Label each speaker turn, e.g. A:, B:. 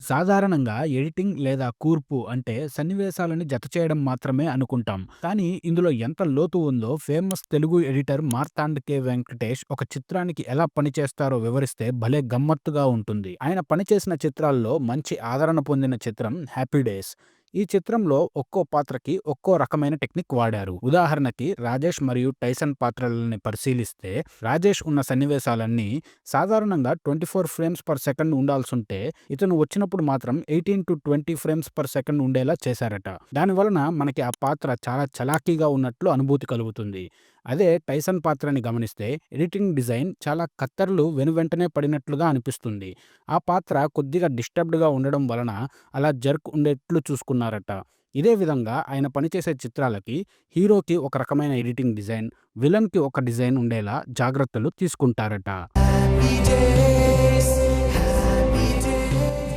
A: సాధారణంగా ఎడిటింగ్ లేదా కూర్పు అంటే సన్నివేశాలని జతచేయడం మాత్రమే అనుకుంటాం. కానీ ఇందులో ఎంత లోతు ఉందో famous Telugu editor Martand K. Venkatesh ఒక చిత్రానికి ఎలా పనిచేస్తారో వివరిస్తే భలే గమ్మత్తుగా ఉంటుంది. ఆయన పనిచేసిన చిత్రాల్లో మంచి ఆదరణ పొందిన చిత్రం 'హ్యాపీ డేస్'. ఈ చిత్రంలో ఒక్కో పాత్రకి ఒక్కో రకమైన టెక్నిక్ వాడారు. ఉదాహరణకి రాజేష్ మరియు టైసన్ పాత్రలని పరిశీలిస్తే రాజేష్ ఉన్న సన్నివేశాలన్నీ సాధారణంగా 24 ఫ్రేమ్స్ పర్ సెకండ్ ఉండాల్సుంటే ఇతను వచ్చినప్పుడు మాత్రం 18-20 ఫ్రేమ్స్ పర్ సెకండ్ ఉండేలా చేశారట. దానివలన మనకి ఆ పాత్ర చాలా చలాకీగా ఉన్నట్లు అనుభూతి కలుగుతుంది. అదే టైసన్ పాత్రని గమనిస్తే ఎడిటింగ్ డిజైన్ చాలా కత్తెరలు వెనువెంటనే పడినట్లుగా అనిపిస్తుంది. ఆ పాత్ర కొద్దిగా డిస్టర్బ్డ్‌గా ఉండడం వలన అలా జర్క్ ఉండేట్లు చూసుకున్నారట. ఇదే విధంగా ఆయన పనిచేసే చిత్రాలకి హీరోకి ఒక రకమైన ఎడిటింగ్ డిజైన్, విలన్‌కి ఒక డిజైన్ ఉండేలా జాగ్రత్తలు తీసుకుంటారట.